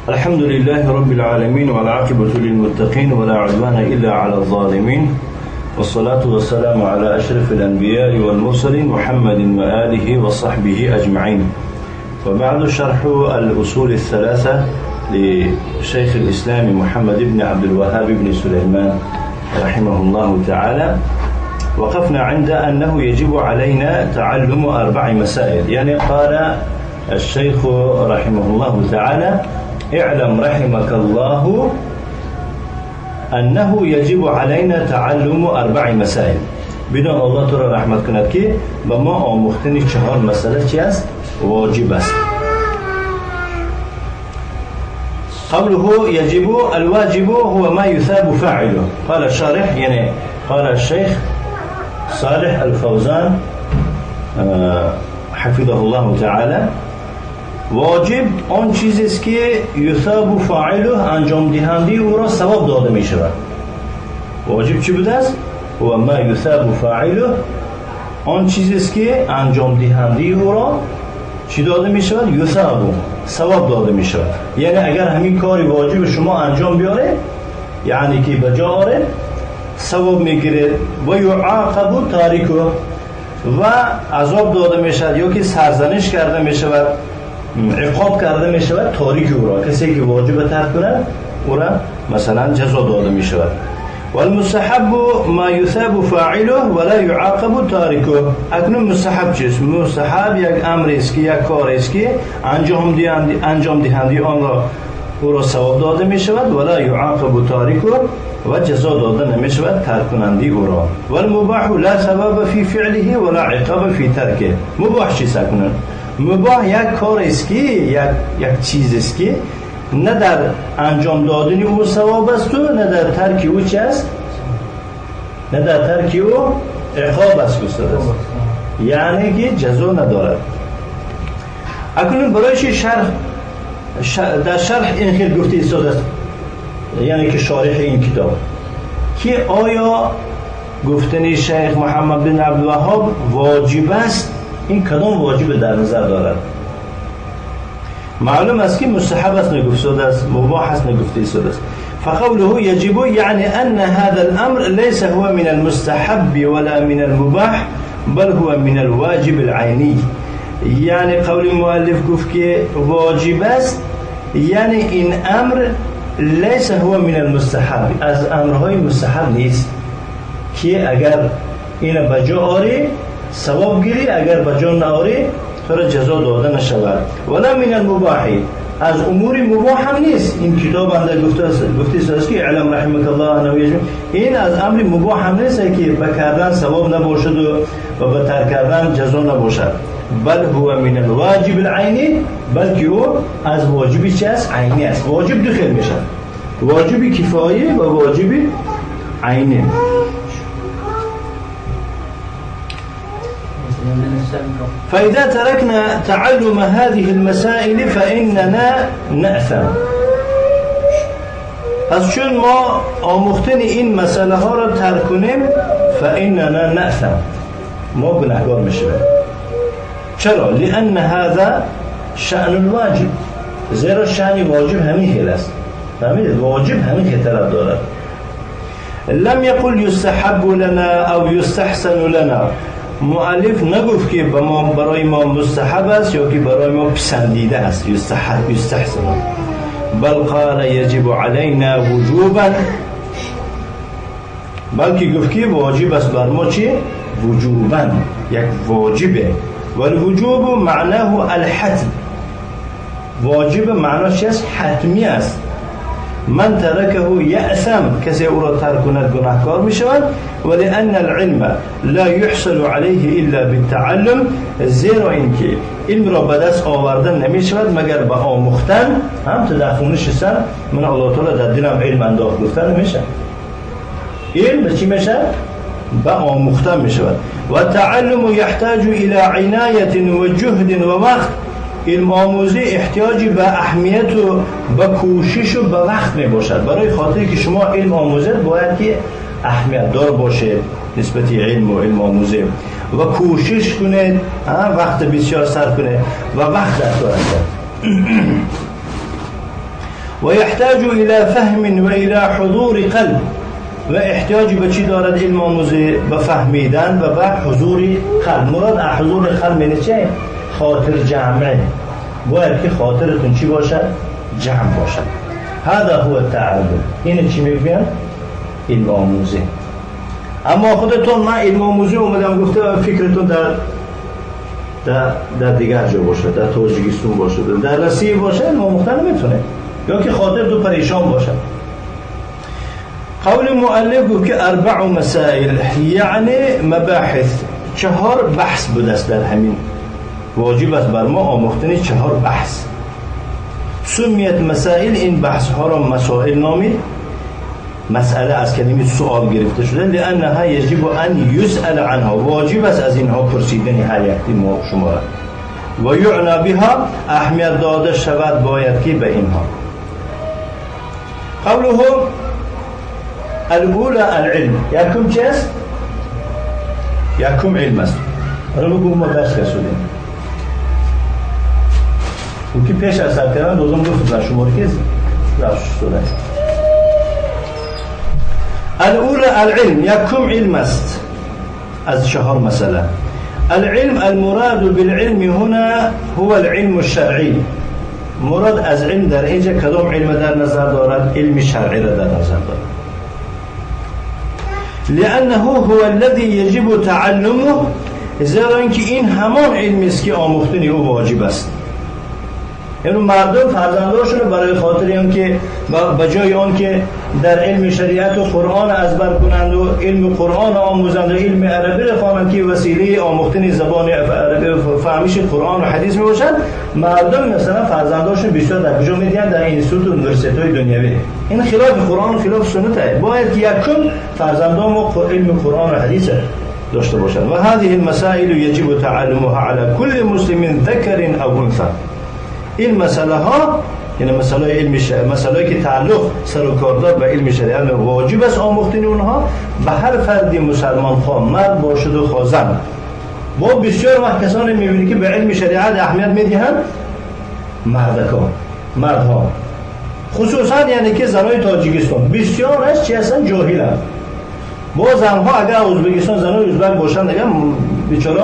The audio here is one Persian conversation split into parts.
الحمد لله رب العالمين والعاقبة للمتقين ولا عدوان إلا على الظالمين والصلاة والسلام على أشرف الأنبياء والمرسلين محمد وآله وصحبه أجمعين. وبعد شرح الأصول الثلاثة لشيخ الإسلام محمد بن عبد الوهاب بن سليمان رحمه الله تعالى، وقفنا عند أنه يجب علينا تعلم 4 مسائل. يعني قال الشيخ رحمه الله تعالى: اعلم رحمك الله أنه يجب علينا تعلم 4 مسائل. بدون الله تو را رحمت کند که به ما آموختن 4 مسئله چی است؟ واجب است. قوله يجب، الواجب هو ما يثاب فاعله. قال الشارح، يعني قال الشيخ صالح الفوزان حفظه الله تعالى: واجب آن چیزی است که یثاب فاعله، انجام دهنده او را ثواب داده می شود. واجب چی بوده است؟ و ما یثاب فاعله، آن چیزی است که انجام دهنده او را چی داده می شود؟ یثاب، ثواب داده می شود. یعنی اگر همین کاری واجب شما انجام بیاره، یعنی که بجا آره، ثواب میگیره. و یعاقب تارکه، و عذاب داده می شود یا که سرزنش کرده می شود، عقاب کرده می شود تاریک او را. کسی که واجب ترک کند او را مثلا جزا داده می شود. والمستحب ما یثاب فاعله ولا یعاقب تارکه. اکنون مستحب چیست؟ مستحب یک امر است که یک کار است که انجام دهنده آن را او را ثواب داده می شود، ولا یعاقب تارکه، و جزا داده نمی شود ترک کننده او را. والمباح لا ثواب فی فعله ولا عقاب فی ترکه. مباح چیست اکنون؟ مباح یک کار است که یک چیز است که نه در انجام دادن او ثواب است و نه در ترک او چی است؟ نه در ترک او عقاب است، یعنی که جزا ندارد. اکنون برایش در شرح این خیلی گفته ایستاده است، یعنی که شارح این کتاب، که آیا گفتن شیخ محمد بن عبدالوهاب واجب است؟ این کدام واجب در نظر دارد؟ معلوم است که مستحب است نگفته است، مباح است نگفته است. فقوله يجب يعني أن هذا الأمر ليس هو من المستحب ولا من المباح بل هو من الواجب العيني. يعني قول المؤلف گفت که واجب است، یعنی این امر ليس هو من المستحب، از امرهای مستحب نیست که اگر این بجا آری ثواب گیری، اگر بجا نآری تو را جزا داده نشود. ولا من المباح، از امور مباح هم نیست. این کتاب اندر گفته است که اعلم رحمك الله انه یجب، این از امر مباح هم نیست که بکردن ثواب نباشد و به ترک کردن جزا نباشد. بل هو من الواجب العینی، بلکه او از واجبی چی است؟ عینی است. واجب دو خیل میشه، واجب کفایه و واجب عینی. فإذا تركنا تعلم هذه المسائل فإننا نأثم. پس چون ما آموختن این مسئله ها را ترک کنیم، فإننا نأثم، ما گناهگار میشیم. چرا؟ لأن هذا شأن الواجب، زیرا شأن واجب همین خیل است. واجب همین خیل طرف دارد. لم يقل يستحب لنا او يستحسن لنا. مؤلف نگفت که برای ما مستحب است یا که برای ما پسندیده است، یستحسن، بل قال یجب علینا وجوبا، بلکه گفت که واجب است بر ما چی؟ وجوبا، یک واجبه. والوجوب معناه الحتم، واجب معناش چی است؟ حتمی است. من ترکه یأثم، کسی او را ترک کند گناهکار می شود. ولأن العلم لا يحصل عليه الا بالتعلم، زیرا اینکه علم را به دست آوردن نمی شود مگر به آموختن. هم تو در خونه شستن من الله تعالی در دلم علم انداخت گفتن نمیشه. علم به چی میشه؟ به آموختن می شود. و تعلم یحتاج الى عنایت و جهد و وقت. علم آموزی احتیاجی به اهمیت و به کوشش و به وقت می باشد. برای خاطری که شما علم آموزید باید که اهمیت دار باشه نسبت علم و علم آموزی، و کوشش کنید، وقت بسیار صرف کنید و وقت در کار کرد. و یحتاج الى فهم و الى حضور قلب، و احتیاج به چی دارد علم آموزی؟ به فهمیدن و به حضور قلب. مراد حضور قلب یعنی چه؟ خاطر جمعه، باید که خاطرتون چی باشد؟ جمع باشد. هذا هو التعلم. این چی میگوین؟ علم آموزی. اما خودتون من علم آموزی اومدم گفته فکرتون در دیگر جا باشه، در تاجیکستان باشه، در روسیه باشه، مختلف نمیتونه، یا که خاطر تو پریشان باشه. قول مؤلف گفت که 4 مسائل، یعنی مباحث، 4 بحث بود است در همین. واجب است بر ما آموختن 4 بحث. سمیت مسائل، این بحث ها را مسائل نامید. مسئله از کلمه سوال گرفته شده، لانها یجب ان یسأل عنها، واجب است از اینها پرسیدن هر یکی ما شما را. و یعنی بها، اهمیت داده شود باید که به اینها. قوله الاولى العلم، یکم چی است؟ یکم علم است. رو بگو ما درس کشیدیم. او که پیش از سرکردن دوزم گفت شما رو که درس شده. الاولى العلم، یکم علم است از 4 مسئله. العلم، المراد بالعلم هنا هو العلم الشرعي. مراد از علم در اینجا کدام علم در نظر دارد؟ علم شرعی را در نظر دارد. لأنه هو الذي يجب تعلمه، زیرا اینکه این همان علمی است که آموختن او واجب است. یعنی مردم فرزندانشون برای خاطر اینکه به جای آن که در علم شریعت و قرآن ازبر کنند و علم قرآن آموزند و علم عربی را خوانند که وسیله آموختن زبان عربی و فهمیش قرآن و حدیث می باشد، مردم مثلا فرزندانشون بیشتر در کجا میدین؟ در اینستیتوت و یونیورسیتی‌های دنیوی. این خلاف قرآن و خلاف سنت است. باید که یکم فرزندان ما علم قرآن و حدیث داشته باشند. و هذه المسائل يجب تعلمها على كل مسلم ذكر او انثى. این مسئله ها، یعنی مسئله علم مسئله که تعلق سر و کار دارد به علم شریعت، واجب است آموختن اونها به هر فردی مسلمان، خواه مرد باشد و خواه زن. با بسیار وقت کسانی میبینی که به علم شریعت اهمیت میدهند، مردها خصوصا، یعنی که زنای تاجیکستان بسیارش چی هستن؟ جاهلند. با زنها اگر ازبکستان زنای ازبک باشند دیگه بیچاره،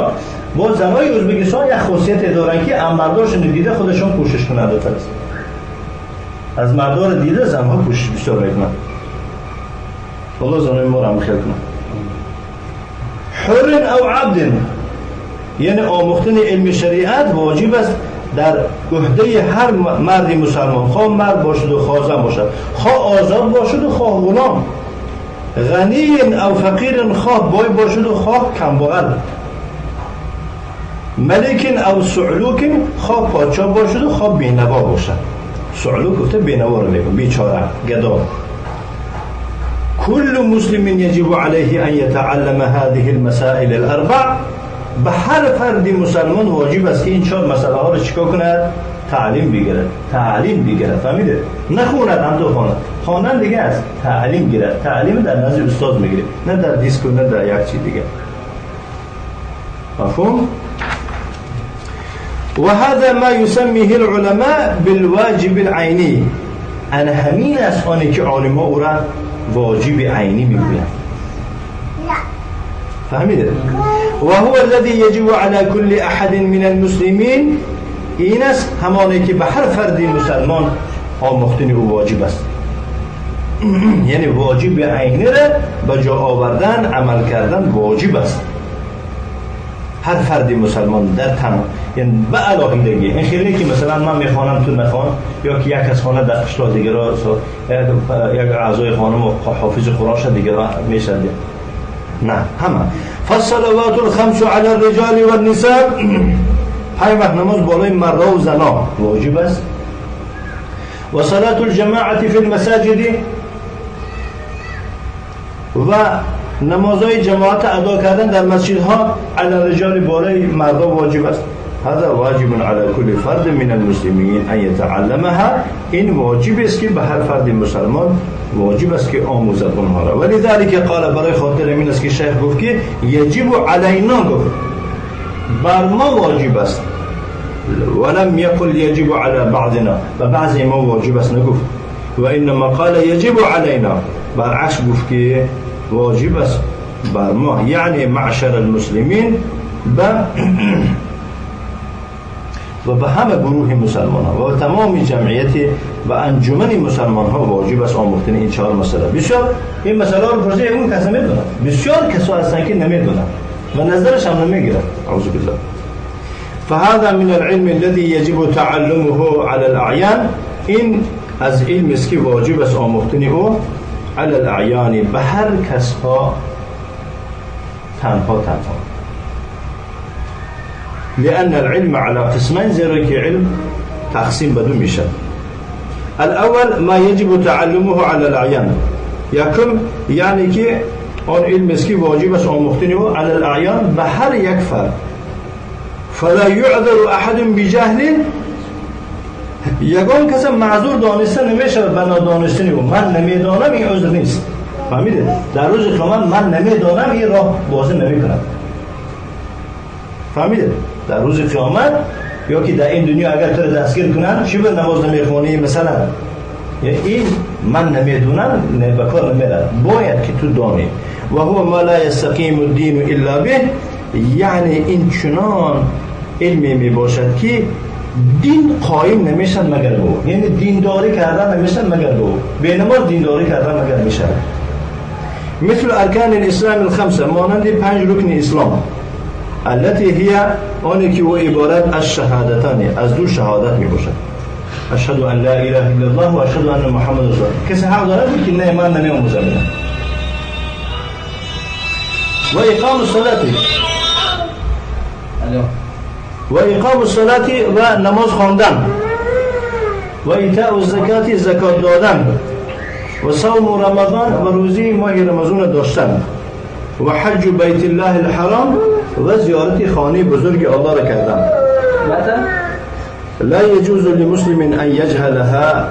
با زنای ازبکستان یک خاصیت دارن که مرداشون دیده خودشون کوشش کنند است. از مردار دیده زنها کوشش بسیار میکنن. والله زنای ما را خیال کنن. حر او عبد، یعنی آموختن علم شریعت واجب است در عهده هر مرد مسلمان، خواه مرد باشد و خواه زن باشد، خواه آزاد باشد و خواه غلام، غنی او فقیر، خواه بای باشد و خواه کمبغل، ملک او سعلوک، خواه پادشاه باشد و خواه بینوا باشد. سعلوک گفته بینوا رو میگن، بیچاره، گدا. كل مسلم يجب عليه ان يتعلم هذه المسائل الاربع. به هر فرد مسلمان واجب است که این 4 مسئله ها رو چیکار کند؟ تعلیم بگیرد. فهمیده؟ نخوند هم تو خواندن دیگه است، تعلیم گیرد. تعلیم در نزد استاد میگیره، نه در دیسکو، نه در یک چیز دیگه. مفهوم؟ وهذا ما يسميه العلماء بالواجب العيني. انا همین است آنی که علما او را واجب عینی میگویند. فهمیده؟ وهو الذي يجب على كل احد من المسلمين. این است همانی که به هر فردی مسلمان آموختن او واجب است. یعنی واجب عینی را به جا آوردن، عمل کردن واجب است. هر فردی مسلمان در تمام، یعنی به علاقیدگی. این خیلی که مثلا من میخوانم تو نخوان، یا که یک از خانه در اشتراک دیگر را یک اعضای خانم و حافظ قرآن شد دیگر را میشد، نه همه. فالصلوات الخمس على الرجال والنساء، 5 وقت نماز بالای مرد و زنا واجب است. و صلاة الجماعة في المساجد، و نمازهای جماعت ادا کردن در مسجدها علی الرجال بالای مرد واجب است. هذا واجب على كل فرد من المسلمين ان يتعلمها. این واجب است که به هر فرد مسلمان واجب است که آموزد اونها را. ولذلك قال، برای خاطر این است که شیخ گفت که یجب علینا، گفت بر ما واجب است. ولم يقل يجب على بعضنا، و بعضی ما واجب است نگفت. و انما قال يجب علينا، برعکس گفت که واجب است بر ما، یعنی معشر المسلمین و به همه گروه مسلمان ها و تمام جمعیت و انجمن مسلمان ها واجب است آموختن این 4 مسئله. بسیار این مسئله رو پرسید اون کسی میدونن، بسیار کسا هستن که نمیدونن و نظرش هم نمیگیرن. اعوذ بالله. فهذا من العلم الذي يجب تعلمه على الاعيان، این از علم است که واجب است آموختن او على الاعيان، به هر کس ها تنها. لأن العلم على قسمين، زیرا که علم تقسیم به 2 میشه. الاول ما يجب تعلمه على الاعيان، یکم یعنی که آن علم است که واجب است آموختن او على الاعيان به هر یک فرد. فلا يعذر احد بجهل، یگان کس معذور دانسته نمیشه به نادانستن او. من نمیدانم این عذر نیست، فهمیدید؟ در روز قیامت من نمیدانم این راه بازی نمیکنم، فهمیدید؟ در روز قیامت یا که در این دنیا اگر تو دستگیر کنن چی به نماز نمیخونی مثلا، یا این من نمیدونم به کار نمیره، باید که تو دانی. و هو ما لا يستقيم الدين الا به، یعنی این چنان علمی می باشد که دین قایم نمیشن مگر به، یعنی دینداری کردن نمیشن مگر به نماز دینداری کردن مگر میشن. مثل ارکان الاسلام الخمسه، مانند 5 رکن اسلام، التي هي آنی که او عبارت از شهادتانی، از 2 شهادت می باشد. اشهد ان لا اله الا الله و اشهد ان محمد رسول الله. کسی حق داره که نه من نمی‌آموزم. و اقام الصلاه، و اقام الصلاه و نماز خواندن، و ایتاء الزکات زکات دادن، و صوم رمضان و روزه ماه رمضان داشتن، و حج بیت الله الحرام و زیارت خانه بزرگ الله را کردن. لا يجوز لمسلم ان يجهلها،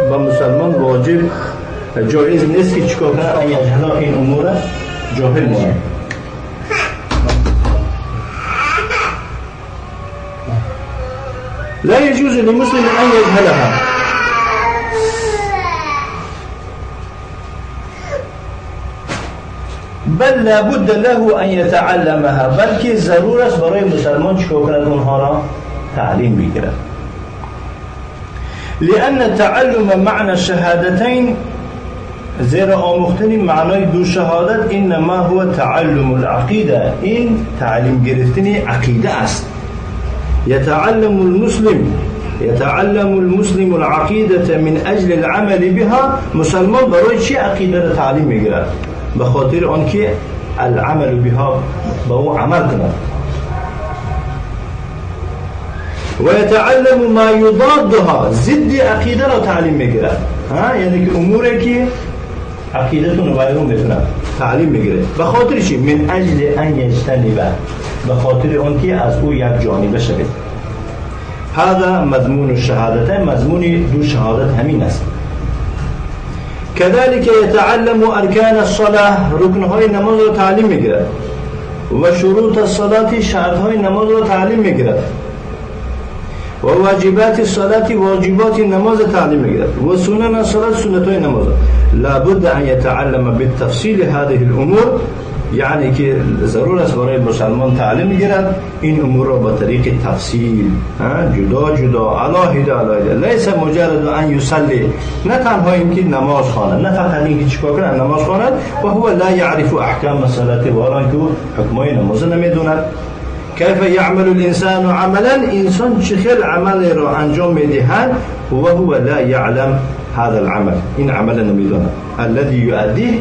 با مسلمان واجب جایز نیست که چیکار کنه ان یجهل این امور جاهل باشه. لا يجوز لمسلم ان يجهلها، بل لابد له ان يتعلمها، بلکه ضرور است برای مسلمان چیکار کنه اونها را تعلیم بگیرد. لأن تعلم معنى الشهادتين، زیرا آموختن معنای 2 شهادت انما هو تعلم العقیده، این تعلیم گرفتن عقیده است. يتعلم المسلم العقیده من اجل العمل بها، مسلمان برای چی عقیده را تعلیم میگیرد؟ به خاطر آنکه العمل بها با او عمل کند. و یتعلم ما یضادها، ضد عقیده را تعلیم میگیرد، یعنی که اموری که عقیدتون رو ویرون میکنه تعلیم میگیره. به خاطر چی؟ من اجل ان یجتنبه، به خاطر آنکه از او یک جانبه شود. هذا مضمون الشهادتين، مضمون 2 شهادت همین است. كذلك يتعلم ارکان الصلاه، رکنهای نماز را تعلیم میگیرد، و شروط الصلاه، شرطهای نماز را تعلیم میگیرد، و واجبات الصلاه، واجبات نماز تعلیم میگیرد، و سنن الصلاه، سنتهای نماز. لابد ان يتعلم بالتفصيل هذه الامور، یعنی که ضرور است برای مسلمان تعلیم میگیرد این امور را با طریق تفصیل، جدا جدا، علاهده. لیس مجرد ان یصلی، نه تنها اینکه نماز خواند، نه فقط اینکه چیکار کنه نماز خواند، و هو لا يعرف احکام الصلاه، و آن که حکمای نماز نمیدوند. کیف یعمل الانسان عملا، انسان چه خیل عمل را انجام میدهد و هو لا يعلم هذا العمل، این عمل نمیداند. الذي يؤديه،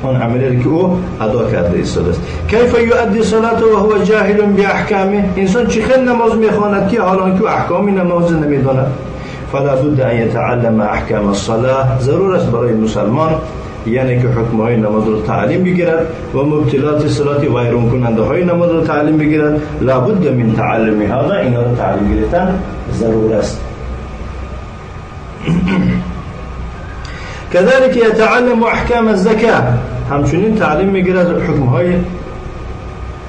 اون عملی که او ادا کرده است. کیف یؤدی صلاته و هو جاهل باحکامه، انسان چه خیل نماز میخواند که حالان که احکام نماز نمیداند. فلا بد ان يتعلم احکام الصلاه، ضرور است برای مسلمان یعنی که حکمهای نماز رو تعلیم بگیرد و مبتلات صلات ویرون کننده های نماز رو تعلیم بگیرد. لابد من تعلم هذا، اینا رو تعلیم گرفتن ضرور است. كذلك يتعلم احکام الزکات، همچنین تعلیم میگیرد حکمهای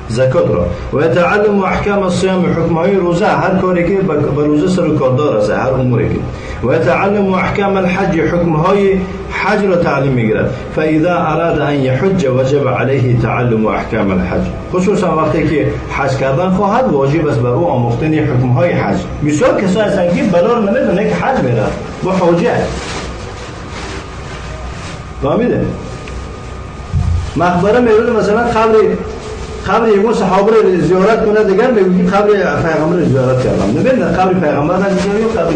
زکات را. و یتعلم احکام الصيام، حکمهای روزه، هر کاری که به روزه سر و کار داره، هر اموری که. و تعلم احکام الحج، حکم های حج را تعلیم میگیرد. فاذا اراد ان يحج وجب عليه تعلم احکام الحج، خصوصا وقتی که حج کردن خواهد واجب است بر او آموختن حکم های حج. بسیار کسایی هستند که بلا رو نمیدونه که حج میره با حجه فهمیده. مقبره میرونه مثلا قبر یکو صحابه رو زیارت کنه، دیگر میگه قبر پیغمبر رو زیارت کردم، نمیدونه قبر پیغمبر رو زیارت قبر.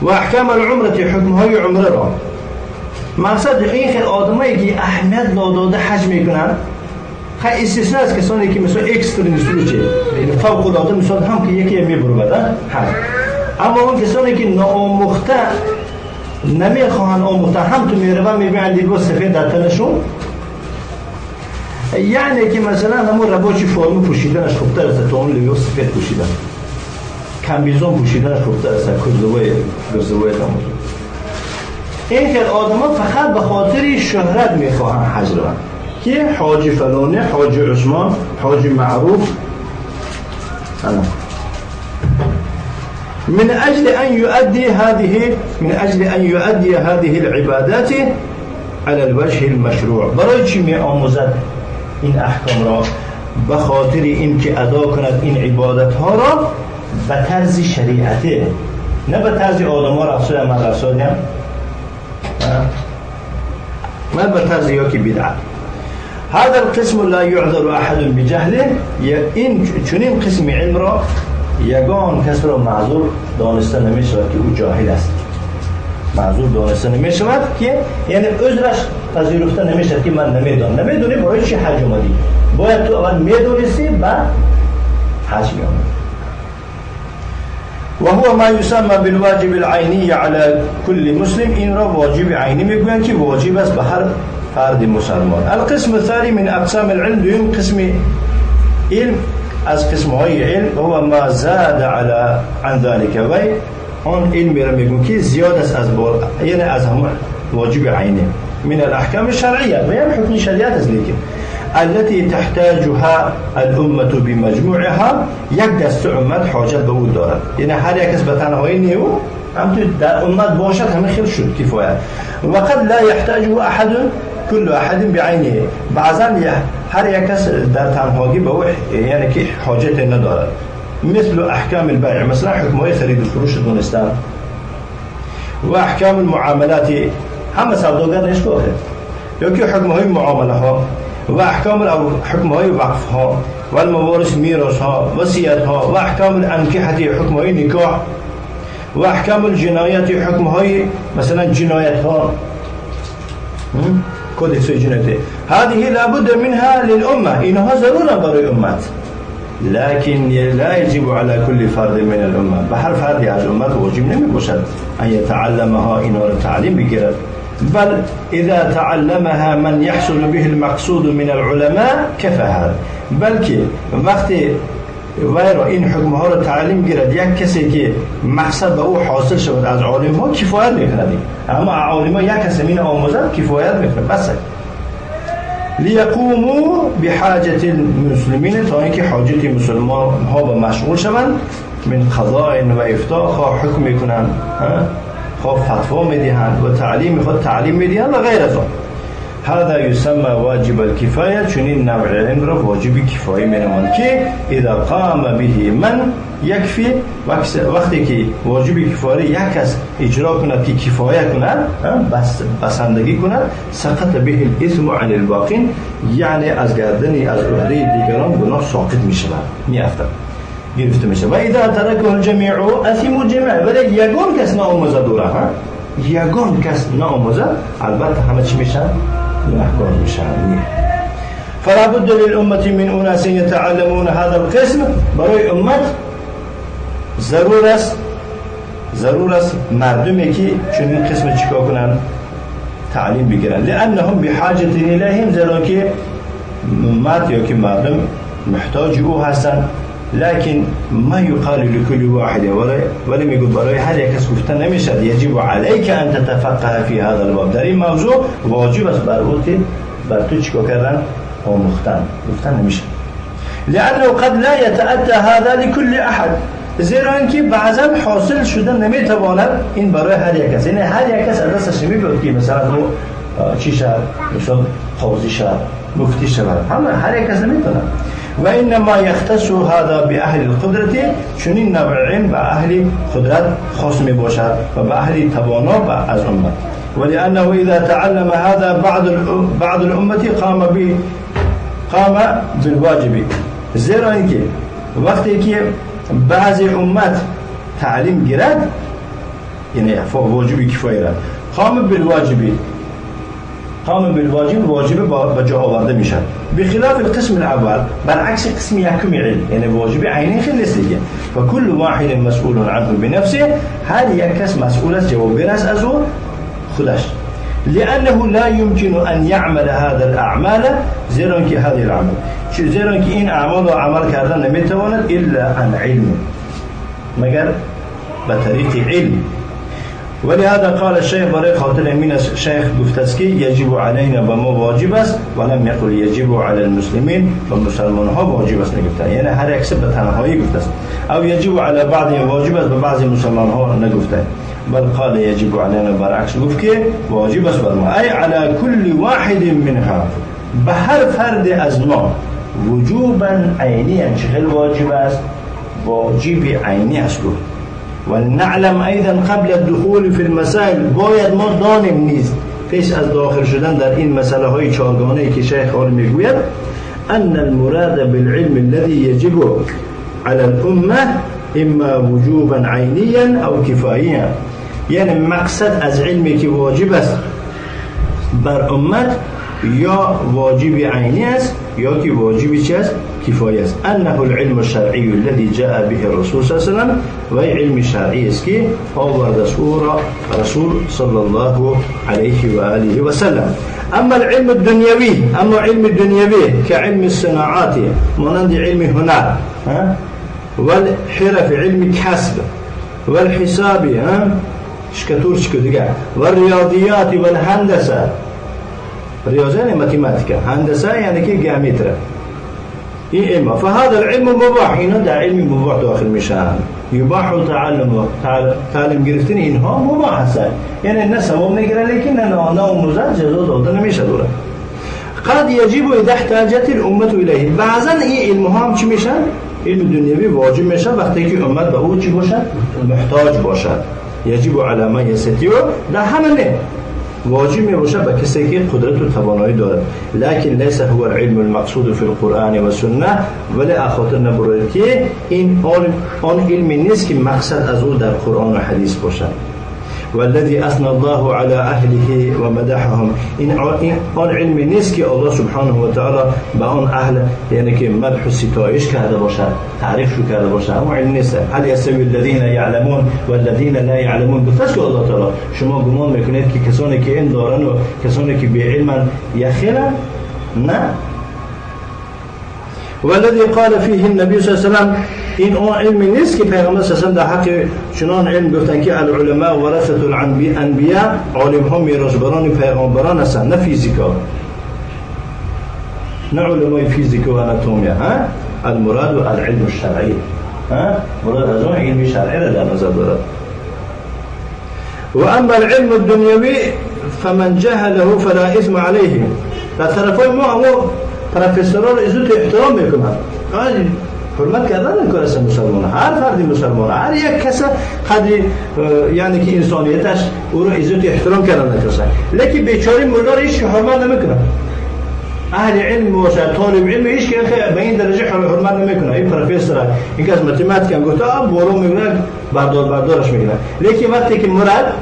و احکام العمره، حکم های عمره را. مقصد این خیلی آدمایی که اهمیت ناداده حج میکنن، خیلی استثناء است کسانی که مثلا اکستریم چه یعنی فوق العاده مثلا هم که یکی میبره حج. اما اون کسانی که ناآموخته نمیخواهن آموخته هم تو میره و میبینن لباس سفید در تنشون، یعنی که مثلا همون رباچی فرمی پوشیدنش خوبتر است تا اون لباس سفید پوشیدن، کمبیزون پوشیدنش خوبتر است گرزوای تمام. این که آدما فقط به خاطر شهرت میخواهن حج رو، که حاجی فلانه، حاجی عثمان، حاجی معروف. من أجل أن يؤدي هذه العبادات على الوجه المشروع. برای چی می آموزد این احکام را؟ به خاطر این که ادا کند این عبادت ها را به طرز شریعته، نه به طرز آدم ها رفته مدرسه هم، نه به طرز یا که بدعت. هذا القسم لا يعذر احد بجهله. این چنین قسم علم را یگان کس را معذور دانسته نمی شود که او جاهل است. معذور دانسته نمی شود که یعنی عذرش پذیرفته نمی شود که من نمیدونی برای چی حج اومدی، باید تو اول میدونستی بعد حج می‌آمدی. و هو ما يسمى بالواجب العيني على كل مسلم. این را واجب عینی میگویند که واجب است به هر فرد مسلمان. القسم الثاني من اقسام العلم، دویم قسم علم از قسم های علم، هو ما زاد عن ذلك، و اون علم را میگن که زیاد است از یعنی از همون واجب عینی، من الاحکام الشرعیه، و یعنی حکم شریعت است، لیکن التي تحتاجها الامه بمجموعها، یک دسته امت حاجت به او دارد. یعنی هر یک کس به تنهایی نیو هم تو در امت باشد همه خیلی شد کفایت. و قد لا يحتاجه احد كل احد بعینه، بعضا هر یک کس در تنهایی به او یعنی که حاجت ندارد. مثل احکام البیع، مثلا حکم های خرید و فروش دونستن، و احکام المعاملات، همه سوداگر نشکوه، یا که حکم های معامله ها، و احکام حکم های وقف ها، و الموارث میراث ها، وصیت ها، و احکام الانکحه، حکم های نکاح، و احکام الجنایات، حکم های مثلا جنایت ها، کودکس جنایت. هذه لابد منها للامه، اینها ضرورا برای امت، لكن لا يجب على كل فرد من الامه، به هر فردی از امت واجب نمی باشد ان يتعلمها، اینها را تعلیم بگیرد. بل اذا تعلمها من يحصل به المقصود من العلماء كفاها، بلکه وقتی وی را این حکم ها را تعلیم گیرد یک کسی که مقصد به او حاصل شود از عالم ها کفایت میکند. اما عالم ها یک کسی من آموزد کفایت میکند بس. لیقوموا بحاجت المسلمین، تا اینکه حاجت مسلمان ها به مشغول شوند، من قضاء و افتاء، خواه حکم میکنند، خواه فتوا میدهند، و تعلیم خود تعلیم میدهند و غیر از آن. هذا يسمى واجب الكفاية، چنین نوع علم را واجب کفایه مینامند که اذا قام به من یکفی، وقتی که واجب کفایه یک کس اجرا کند که کفایه کند، بسندگی کند، سقط به الاثم عن الباقین، یعنی از گردن از عهده دیگران گناه ساقط میشود، میافتد، گرفته میشه. و اذا ترکه الجميع اثم الجميع، ولی یگان کس ناآموزه دوره، یگان کس ناآموزه البته همه چی میشن؟ گناهکار میشن. فلا بد للامه من اناس يتعلمون هذا القسم، برای امت ضرور است مردمی که چنین قسم چیکار کنن؟ تعلیم بگیرن. لانهم بحاجه الیهم، زیرا که امت یا که مردم محتاج او هستند. لكن ما يقال لكل واحد، ولی میگه برای هر یک کس گفته نمیشه یجب عليك ان تتفقه في هذا الباب، در این موضوع واجب است بر تو چیکار کردن؟ آموختن، گفتن نمیشه. لانه قد لا يتأتى هذا لكل احد، زیرا اینکه بعضا حاصل شده نمیتواند این برای هر یک کس، یعنی هر یک کس از دستش نمیاد که مثلا چی شد، مثلا قاضی شد، مفتی شد، هر یک کس نمیتونه. و انما یختص هذا باهل القدرة، چنین نوع علم به اهل قدرت خاص می باشد و به اهل توانا از امت. ولانه اذا تعلم هذا بعض الامه قام بالواجب، زیرا اینکه وقتی که بعضی امت تعلیم گیرد، یعنی واجبی کفایه را قام بالواجب، واجب با جا آورده میشن. بخلاف القسم الاول، برعکس قسم یکم علم، یعنی واجب عینی خیلی نیست دیگه. فكل واحد مسئول عنه بنفسه، هر یک کس مسئول است، جوابگر است از او خودش. لانه لا يمكن ان يعمل هذا الاعمال، زیرا که هذه الاعمال، زیرا که این اعمال و عمل کردن نمیتواند الا عن علم، مگر به طریق علم. ولهذا قال الشيخ برای خاطر من الشيخ گفت که یجب علینا، و ما واجب است، ولم يقل يجب على المسلمين، و مسلمان ها واجب است نگفته، یعنی هر یک به تنهایی گفته است. او یجب علی بعض واجب است، به بعضی مسلمان ها نگفته، بل قال يجب علينا، برعکس گفت که واجب است بر ما، ای علی كل واحد منها، به هر فرد از ما، وجوبا عینیا، چه واجب است، واجب عینی است. ونعلم ايضا قبل الدخول في المسائل، باید ما دانیم نیز پیش از داخل شدن در این مسئله های چارگانه که شیخ آل میگوید، ان المراد بالعلم الذي يجب على الامه اما وجوبا عینیا او کفاییا، یعنی مقصد از علمی که واجب است بر امت، یا واجب عینی است یا که واجبی چی است، کفایه است. انه العلم الشرعي الذي جاء به الرسول صلی الله علیه و و علم شرعی است که آورد رسول صلی الله علیه و آله و سلم. اما العلم الدنیوی، اما علم دنیوی که علم الصناعات، مانند علم هنر، والحرف، علم کسب، والحساب، شکتور دیگه، والریاضیات والهندسه، ریاضه یعنی متماتیکا، هندسه یعنی که گیومتری، این علم. فهذا العلم مباح، اینا در علم مباح داخل میشن. یباح تعلم گرفتن اینها مباح هست، یعنی نه ثواب میگیره، لیکن نه مزد جزا داده نمیشه دوره. قد یجب اذا احتاجت الامه الیه، بعضا این علم ها هم چی میشن؟ علم دنیوی واجب میشه وقتی که امت به او چی باشد؟ محتاج باشد. یجب علی من یستطیع، در همه واجب می باشد به کسی که قدرت و توانایی دارد، لکن لیس هو العلم المقصود فی القرآن و سنه، ولی اخاطر نبرد که این آن علمی نیست که مقصد از او در قرآن و حدیث باشد. والذي اثنى الله على اهله ومدحهم، این آن علمی نیست که الله سبحانه و تعالی به آن اهل، یعنی که مدح و ستایش کرده باشد، تعریف کرده باشد، اما علم نیست. هل يستوي الذين يعلمون والذين لا يعلمون، گفت که الله تعالی شما گمان میکنید که کسانی که علم دارن و کسانی که بی علمن یخیرن؟ نه. والذي قال فيه النبي صلى الله عليه وسلم، این اون علمی نیست که پیغمبر صلی الله علیه و در حق چنان علم گفتن که العلماء ورثه الانبیاء، عالم ها میراثبران پیغمبران هستند، نه فیزیکا، نه علمای فیزیک و آناتومیا، المراد العلم الشرعی، مراد از اون علم شرعی را در نظر دارد. و اما العلم الدنیوی فمن جهله فلا اثم علیه، در طرفای ما پروفسوران عزت و احترام میکنند، حرمت کردن کار است مسلمان، هر فردی مسلمان، هر یک کس قدری یعنی که انسانیتش او رو عزت و احترام کردن کسا، لیکن بیچاره ملا هیچ حرمت نمیکنه. اهل علم باشه، طالب علم هیچ که به این درجه حرمت نمیکنه. این پروفسور این که از متماتیک هم گفته بارو میگه بردارش میگیره، لیکن وقتی که مرد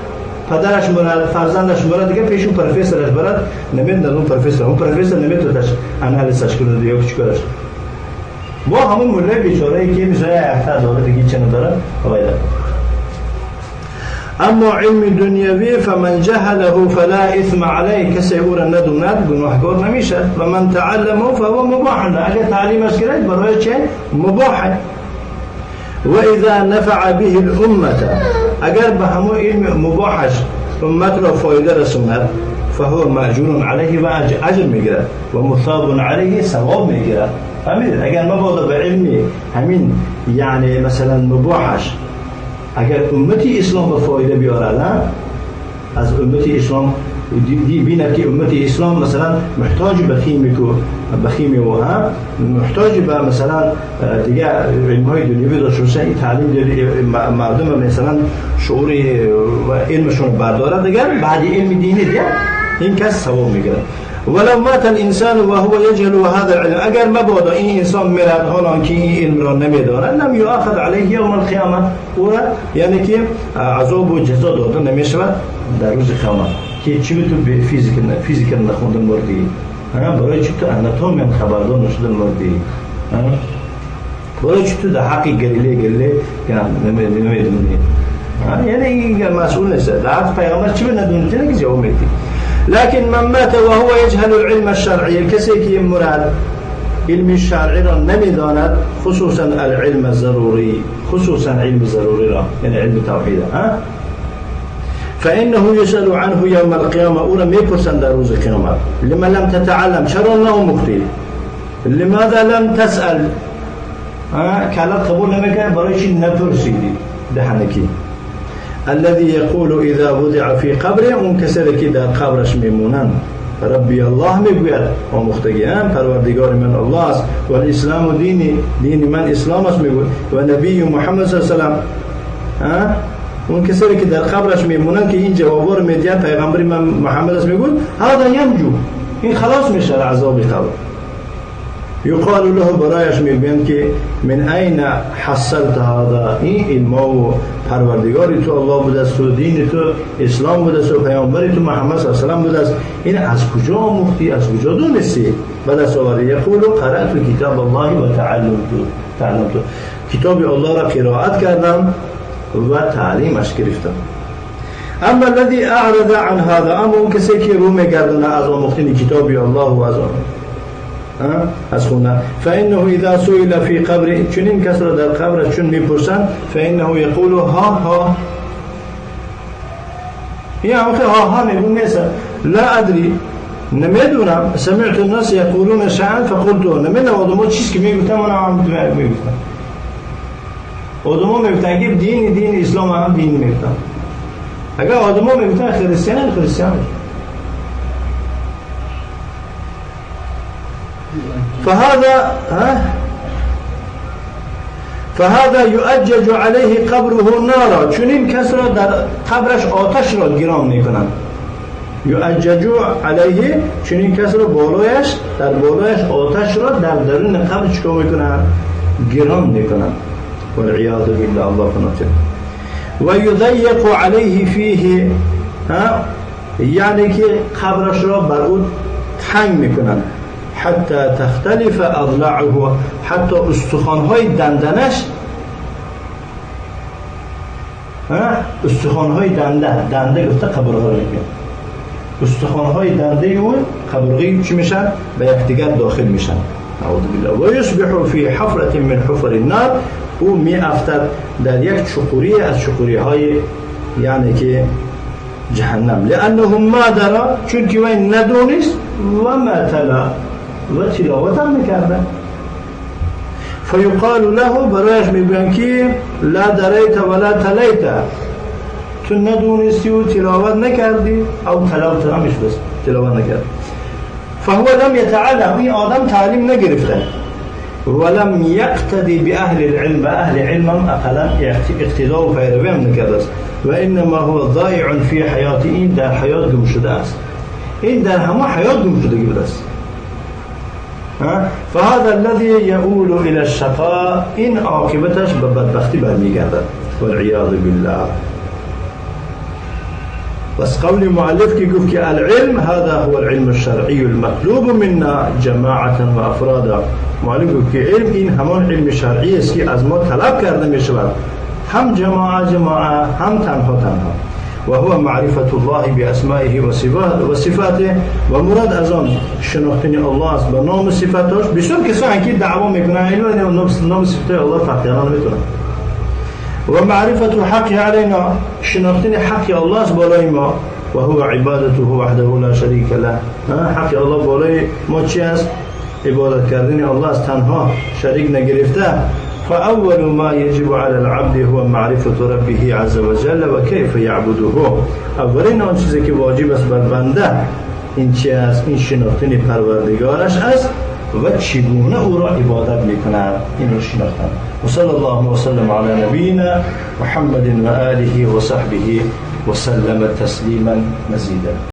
پدرش مرد، فرزندش مرد، دیگه پیشون پروفسورش برد نمیدونه، اون پروفسور نمیتونه انالیزش کنه یا چیکارش. و همون مولای بیچاره‌ای که میشه احتیاج داره دیگه چه نداره وایده. اما علم دنیوی فمن جهله فلا اثم علیه، کسی او را ندوند گناهکار نمیشه. و من تعلمه فهو مباح، اگر تعلیمش کرد برای چه مباح. و اذا نفع به الامه، اگر به همون علم مباحش امت را فایده رسوند، فهو مأجور علیه و اجر میگیرد و مثاب علیه ثواب میگیرد. همین اگر مبادا به علمی همین یعنی مثلا مباحش اگر امتی اسلام به فایده بیارد از امتی اسلام دی بینه که امتی اسلام مثلا محتاج به خیمی و هم محتاج به مثلا دیگه علمهای دنیوی داشته باشن این تعلیم مردم مثلا شعور و علمشون برداره دیگه بعد علم دینی دیگه این کس ثواب میگیره. ولو مات الانسان وهو يجهل هذا العلم اگر مبادا این انسان میرد حالا که این علم را نمیداند لم یؤاخذ علیه یوم القیامه و یعنی که عذاب و جزا داده نمیشود در روز قیامت. که چی تو به فیزیک نخوندن مردی برای چی تو اناتومی خبردار نشدن مردی برای چی تو در حقی گریله نمیدونی یعنی این مسئول نیست در حق پیغمبر چی به ندونی که جواب میدی. لكن من مات وهو يجهل العلم الشرعي کسی که مراد علم شرعی را نمیداند خصوصا العلم الضروري خصوصا علم ضروری را یعنی علم توحید فإنه يسأل عنه يوم القيامة أولا ميبرسن در روز قيامة لما لم تتعلم شر الله مختيل لماذا لم تسأل كلا قبول نمكان بريش نفرسيدي دهنكي الذي يقول إذا وضع في قبره منكسر كده قبرش ميمونان ربي الله میگوید و مختگیان پروردگار من الله است و الاسلام دین من اسلام است میگوید و نبی محمد صلی الله علیه و سلم اون کسایی که در قبرش میمونن که این جوابا رو میدن پیغمبر من محمد است میگوید هذا ينجو این خلاص میشه از عذاب قبر. یقال له برایش میگویند که من این حصلت هذا این علم و پروردگاری تو الله بوده است و دین تو اسلام بوده است و پیامبری تو محمد صلی الله علیه و سلم بوده است این از کجا آموختی از کجا دونستی؟ بعد از آوری یقول قرأت کتاب الله و تعلمت کتاب الله را قرائت کردم و تعلیمش گرفتم. اما الذي اعرض عن هذا اما اون کسی که رو میگردونه از آموختن کتاب الله و از خونه فانه اذا سئل في قبر چنین کس را در قبر چون میپرسند فانه یقول ها یا آخه ها میگون نیست لا ادري نمیدونم سمعت الناس يقولون شيئا فقلت نمیدونم چیزی که میگفتم من هم میگفتم آدم‌ها میگفتن که دین اسلام هم دین میگفتن اگر آدم‌ها میگفتن خریستیان فهذا يؤجج عليه قبره نارا چنین کس را در قبرش آتش را گران میکنن يؤجج عليه چنین کس را در بالایش آتش را در درون قبر چکار میکنن گران میکنن والعياذ بالله الله فنطر ويضيق عليه فيه یعنی که قبرش را بر او تنگ میکنن حتی تختلف اضلاعه حتی استخوان‌های دندانش استخوان‌های دنده گفته قبرها را میگن استخوان‌های دنده او قبرغی چی میشن به یکدیگر داخل میشن اعوذ بالله و یصبح فی حفرة من حفر النار او می افتد در یک چقوری از چقوری‌های یعنی که جهنم لانه ما درا چون که وی ندونست و ما تلا و تلاوت هم نکرده فیقال له برایش میگوین که لا دریت ولا تلیت تو ندونستی و تلاوت نکردی او تلاوت همش بس تلاوت نکرد فهو لم يتعلم این آدم تعلیم نگرفته ولم يقتدي بأهل العلم أهل علم أقلا اقتداء وفيروي من كذا وإنما هو ضائع في حياته إن در حياة گمشده است این در همه حیات گمشدگی بوده است فهذا الذي يؤول إلى الشقاء این عاقبتش به بدبختی برمیگردد والعياذ بالله. بس قول مؤلف کی گفت که العلم هذا هو العلم الشرعي المطلوب منا جماعة وافرادا مؤلف گفت که علم این همان علم شرعی است که از ما طلب کرده می شود هم جماعه هم تنها و هو معرفت الله باسمائه و صفاته و مراد از آن شناختن الله است به نام صفاتش. بسیار کسانی که دعوا میکنن علم نام صفات الله فقیران میتونن و معرفت حق علینا شناختن حق الله است بالای ما و هو عبادته وحده لا شریک له حق الله بالای ما چی است عبادت کردن الله از تنها شریک نگرفته. فأول ما يجب على العبد هو معرفة ربه عز وجل وكيف يعبده. اولین آن چیزی که واجب است بر بنده این چی است؟ این شناختن پروردگارش است و چگونه او را عبادت میکند، این را شناختن. و صلی الله و سلم علی نبینا محمد و آله و صحبه و سلم تسلیما مزیدا.